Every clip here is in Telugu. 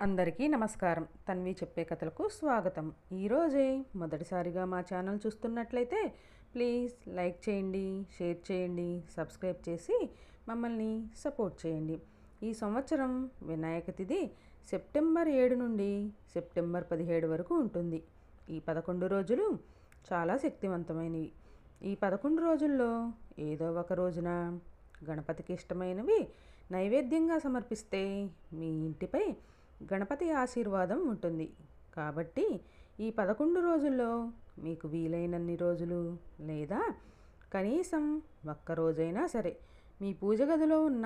అందరికీ నమస్కారం. తన్వి చెప్పే కథలకు స్వాగతం. ఈరోజే మొదటిసారిగా మా ఛానల్ చూస్తున్నట్లయితే ప్లీజ్ లైక్ చేయండి, షేర్ చేయండి, సబ్స్క్రైబ్ చేసి మమ్మల్ని సపోర్ట్ చేయండి. ఈ సంవత్సరం వినాయక తిథి సెప్టెంబర్ 7 నుండి సెప్టెంబర్ 17 వరకు ఉంటుంది. ఈ 11 రోజులు చాలా శక్తివంతమైనవి. ఈ 11 రోజుల్లో ఏదో ఒక రోజున గణపతికి ఇష్టమైనవి నైవేద్యంగా సమర్పిస్తే మీ ఇంటిపై గణపతి ఆశీర్వాదం ఉంటుంది. కాబట్టి ఈ 11 రోజుల్లో మీకు వీలైనన్ని రోజులు లేదా కనీసం ఒక్కరోజైనా సరే మీ పూజ గదిలో ఉన్న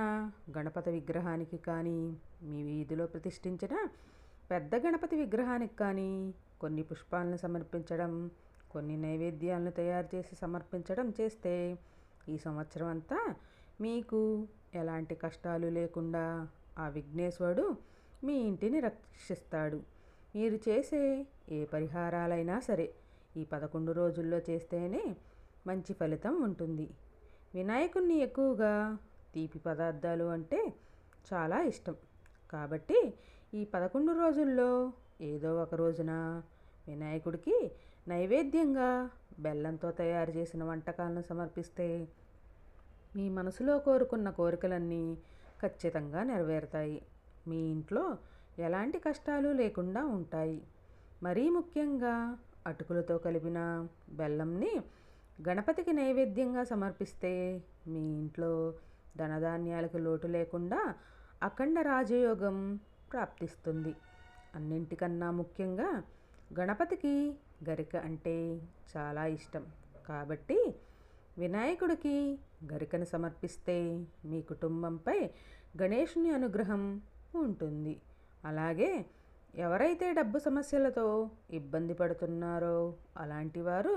గణపతి విగ్రహానికి కానీ, మీ వీధిలో ప్రతిష్ఠించిన పెద్ద గణపతి విగ్రహానికి కానీ కొన్ని పుష్పాలను సమర్పించడం, కొన్ని నైవేద్యాలను తయారు చేసి సమర్పించడం చేస్తే ఈ సంవత్సరం అంతా మీకు ఎలాంటి కష్టాలు లేకుండా ఆ విఘ్నేశ్వరుడు మీ ఇంటిని రక్షిస్తాడు. మీరు చేసే ఏ పరిహారాలైనా సరే ఈ 11 రోజుల్లో చేస్తేనే మంచి ఫలితం ఉంటుంది. వినాయకుణ్ణి ఎక్కువగా తీపి పదార్థాలు అంటే చాలా ఇష్టం. కాబట్టి ఈ 11 రోజుల్లో ఏదో ఒక రోజున వినాయకుడికి నైవేద్యంగా బెల్లంతో తయారు చేసిన వంటకాలను సమర్పిస్తే మీ మనసులో కోరుకున్న కోరికలన్నీ ఖచ్చితంగా నెరవేరుతాయి. మీ ఇంట్లో ఎలాంటి కష్టాలు లేకుండా ఉంటాయి. మరీ ముఖ్యంగా అటుకులతో కలిపిన బెల్లంని గణపతికి నైవేద్యంగా సమర్పిస్తే మీ ఇంట్లో ధనధాన్యాలకు లోటు లేకుండా అఖండ రాజయోగం ప్రాప్తిస్తుంది. అన్నింటికన్నా ముఖ్యంగా గణపతికి గరిక అంటే చాలా ఇష్టం. కాబట్టి వినాయకుడికి గరికను సమర్పిస్తే మీ కుటుంబంపై గణేశుని అనుగ్రహం ఉంటుంది. అలాగే ఎవరైతే డబ్బు సమస్యలతో ఇబ్బంది పడుతున్నారో అలాంటి వారు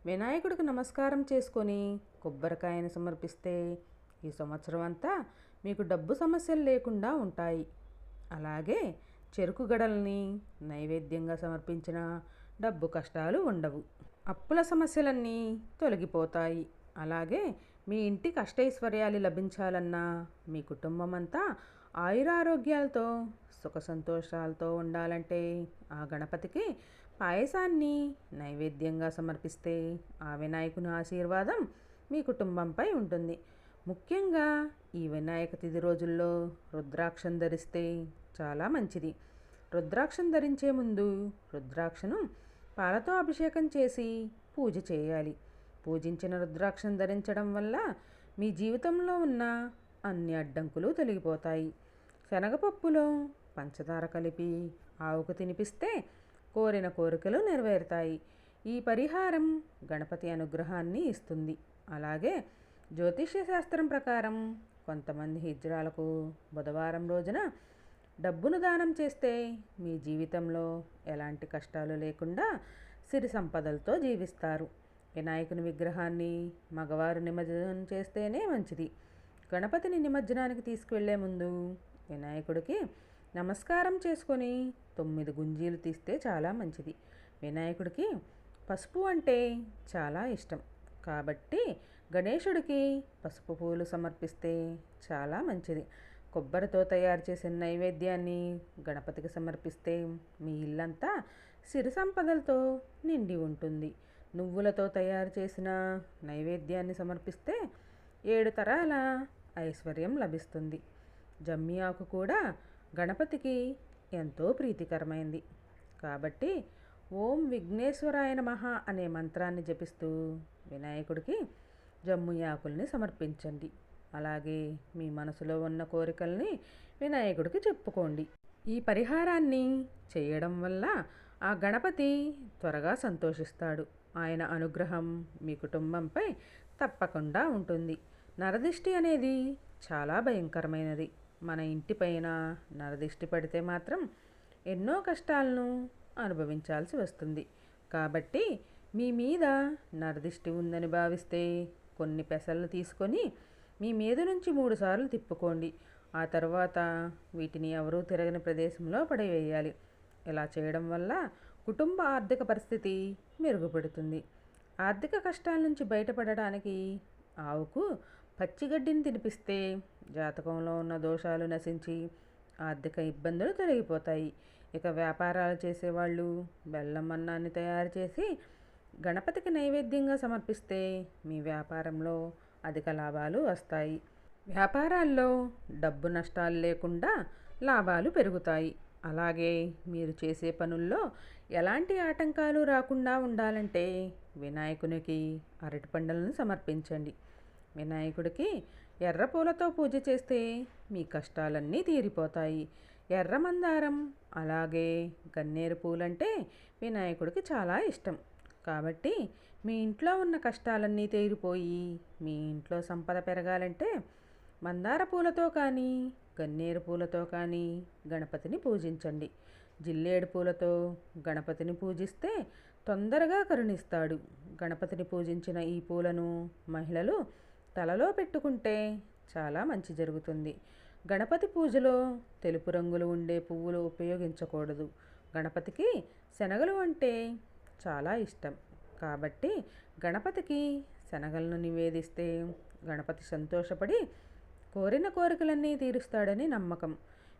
వినాయకుడికి నమస్కారం చేసుకొని కొబ్బరికాయను సమర్పిస్తే ఈ సంవత్సరం అంతా మీకు డబ్బు సమస్యలు లేకుండా ఉంటాయి. అలాగే చెరుకు గడల్ని నైవేద్యంగా సమర్పించిన డబ్బు కష్టాలు ఉండవు. అప్పుల సమస్యలన్నీ తొలగిపోతాయి. అలాగే మీ ఇంటికి అష్టైశ్వర్యాలు లభించాలన్నా, మీ కుటుంబం అంతా ఆయురారోగ్యాలతో సుఖ సంతోషాలతో ఉండాలంటే ఆ గణపతికి పాయసాన్ని నైవేద్యంగా సమర్పిస్తే ఆ వినాయకుని ఆశీర్వాదం మీ కుటుంబంపై ఉంటుంది. ముఖ్యంగా ఈ వినాయక తిథి రోజుల్లో రుద్రాక్షం ధరిస్తే చాలా మంచిది. రుద్రాక్షం ధరించే ముందు రుద్రాక్షను పాలతో అభిషేకం చేసి పూజ చేయాలి. పూజించిన రుద్రాక్షం ధరించడం వల్ల మీ జీవితంలో ఉన్న అన్ని అడ్డంకులు తొలగిపోతాయి. శనగపప్పులో పంచదార కలిపి ఆవుకు తినిపిస్తే కోరిన కోరికలు నెరవేరుతాయి. ఈ పరిహారం గణపతి అనుగ్రహాన్ని ఇస్తుంది. అలాగే జ్యోతిష్య శాస్త్రం ప్రకారం కొంతమంది హిజ్రాలకు బుధవారం రోజున డబ్బును దానం చేస్తే మీ జీవితంలో ఎలాంటి కష్టాలు లేకుండా సిరి సంపదలతో జీవిస్తారు. వినాయకుని విగ్రహాన్ని మగవారు నిమజ్జనం చేస్తేనే మంచిది. గణపతిని నిమజ్జనానికి తీసుకువెళ్లే ముందు వినాయకుడికి నమస్కారం చేసుకొని 9 గుంజీలు తీస్తే చాలా మంచిది. వినాయకుడికి పసుపు అంటే చాలా ఇష్టం. కాబట్టి గణేశుడికి పసుపు పూలు సమర్పిస్తే చాలా మంచిది. కొబ్బరితో తయారు చేసిన నైవేద్యాన్ని గణపతికి సమర్పిస్తే మీ ఇల్లంతా సిరి సంపదలతో నిండి ఉంటుంది. నువ్వులతో తయారు చేసిన నైవేద్యాన్ని సమర్పిస్తే 7 తరాల ఐశ్వర్యం లభిస్తుంది. జమ్మి ఆకు కూడా గణపతికి ఎంతో ప్రీతికరమైంది. కాబట్టి ఓం విఘ్నేశ్వరాయ నమః అనే మంత్రాన్ని జపిస్తూ వినాయకుడికి జమ్మి ఆకుల్ని సమర్పించండి. అలాగే మీ మనసులో ఉన్న కోరికల్ని వినాయకుడికి చెప్పుకోండి. ఈ పరిహారాన్ని చేయడం వల్ల ఆ గణపతి త్వరగా సంతోషిస్తాడు. ఆయన అనుగ్రహం మీ కుటుంబంపై తప్పకుండా ఉంటుంది. నరదిష్టి అనేది చాలా భయంకరమైనది. మన ఇంటిపైన నరదిష్టి పడితే మాత్రం ఎన్నో కష్టాలను అనుభవించాల్సి వస్తుంది. కాబట్టి మీ మీద నరదిష్టి ఉందని భావిస్తే కొన్ని పెసలను తీసుకొని మీ మీద నుంచి 3 సార్లు తిప్పుకోండి. ఆ తర్వాత వీటిని ఎవరూ తిరగని ప్రదేశంలో పడవేయాలి. ఇలా చేయడం వల్ల కుటుంబ ఆర్థిక పరిస్థితి మెరుగుపడుతుంది. ఆర్థిక కష్టాల నుంచి బయటపడడానికి ఆవుకు పచ్చిగడ్డిని తినిపిస్తే జాతకంలో ఉన్న దోషాలు నశించి ఆర్థిక ఇబ్బందులు తొలగిపోతాయి. ఇక వ్యాపారాలు చేసేవాళ్ళు బెల్లం అన్నాన్ని తయారు చేసి గణపతికి నైవేద్యంగా సమర్పిస్తే మీ వ్యాపారంలో అధిక లాభాలు వస్తాయి. వ్యాపారాల్లో డబ్బు నష్టాలు లేకుండా లాభాలు పెరుగుతాయి. అలాగే మీరు చేసే పనుల్లో ఎలాంటి ఆటంకాలు రాకుండా ఉండాలంటే వినాయకునికి అరటిపండులను సమర్పించండి. వినాయకుడికి ఎర్ర పూలతో పూజ చేస్తే మీ కష్టాలన్నీ తీరిపోతాయి. ఎర్ర మందారం అలాగే గన్నేరు పూలంటే వినాయకుడికి చాలా ఇష్టం. కాబట్టి మీ ఇంట్లో ఉన్న కష్టాలన్నీ తీరిపోయి మీ ఇంట్లో సంపద పెరగాలంటే మందార పూలతో కానీ గన్నేరు పూలతో కానీ గణపతిని పూజించండి. జిల్లేడు పూలతో గణపతిని పూజిస్తే తొందరగా కరుణిస్తాడు. గణపతిని పూజించిన ఈ పూలను మహిళలు తలలో పెట్టుకుంటే చాలా మంచి జరుగుతుంది. గణపతి పూజలో తెలుపు రంగులు ఉండే పువ్వులు ఉపయోగించకూడదు. గణపతికి శనగలు అంటే చాలా ఇష్టం. కాబట్టి గణపతికి శనగలను నివేదిస్తే గణపతి సంతోషపడి కోరిన కోరికలన్నీ తీరుస్తాడని నమ్మకం.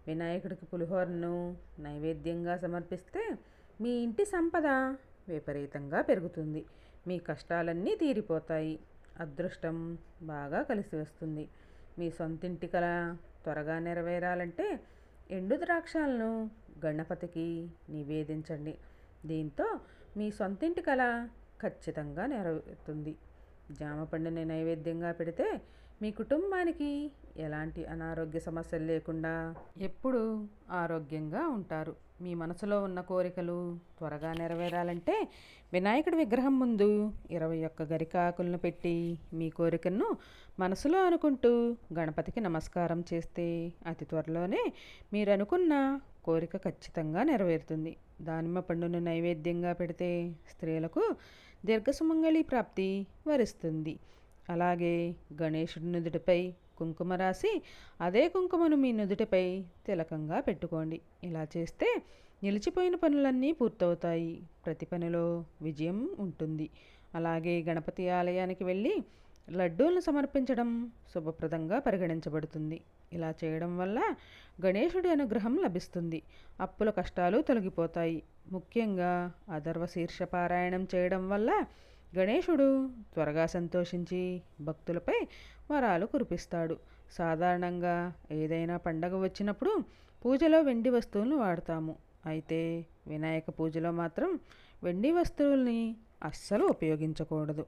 వినాయకుడికి పులిహోరను నైవేద్యంగా సమర్పిస్తే మీ ఇంటి సంపద విపరీతంగా పెరుగుతుంది. మీ కష్టాలన్నీ తీరిపోతాయి. అదృష్టం బాగా కలిసి వస్తుంది. మీ సొంతింటి కల త్వరగా నెరవేరాలంటే ఎండు ద్రాక్షాలను గణపతికి నివేదించండి. దీంతో మీ సొంతింటి కల ఖచ్చితంగా నెరవేరుతుంది. జామ పండుని నైవేద్యంగా పెడితే మీ కుటుంబానికి ఎలాంటి అనారోగ్య సమస్యలు లేకుండా ఎప్పుడూ ఆరోగ్యంగా ఉంటారు. మీ మనసులో ఉన్న కోరికలు త్వరగా నెరవేరాలంటే వినాయకుడి విగ్రహం ముందు 21 గరికాకులను పెట్టి మీ కోరికను మనసులో అనుకుంటూ గణపతికి నమస్కారం చేస్తే అతి త్వరలోనే మీరు అనుకున్న కోరిక ఖచ్చితంగా నెరవేరుతుంది. దానిమ్మ పండును నైవేద్యంగా పెడితే స్త్రీలకు దీర్ఘసుమంగళి ప్రాప్తి వరిస్తుంది. అలాగే గణేశుడి నుదుటిపై కుంకుమ రాసి అదే కుంకుమను మీ నుదుటిపై తిలకంగా పెట్టుకోండి. ఇలా చేస్తే నిలిచిపోయిన పనులన్నీ పూర్తవుతాయి. ప్రతి పనిలో విజయం ఉంటుంది. అలాగే గణపతి ఆలయానికి వెళ్ళి లడ్డూలను సమర్పించడం శుభప్రదంగా పరిగణించబడుతుంది. ఇలా చేయడం వల్ల గణేశుడి అనుగ్రహం లభిస్తుంది. అప్పుల కష్టాలు తొలగిపోతాయి. ముఖ్యంగా అథర్వ శీర్ష పారాయణం చేయడం వల్ల గణేశుడు త్వరగా సంతోషించి భక్తులపై వరాలు కురిపిస్తాడు. సాధారణంగా ఏదైనా పండగ వచ్చినప్పుడు పూజలో వెండి వస్తువులను వాడతాము. అయితే వినాయక పూజలో మాత్రం వెండి వస్తువుల్ని అస్సలు ఉపయోగించకూడదు.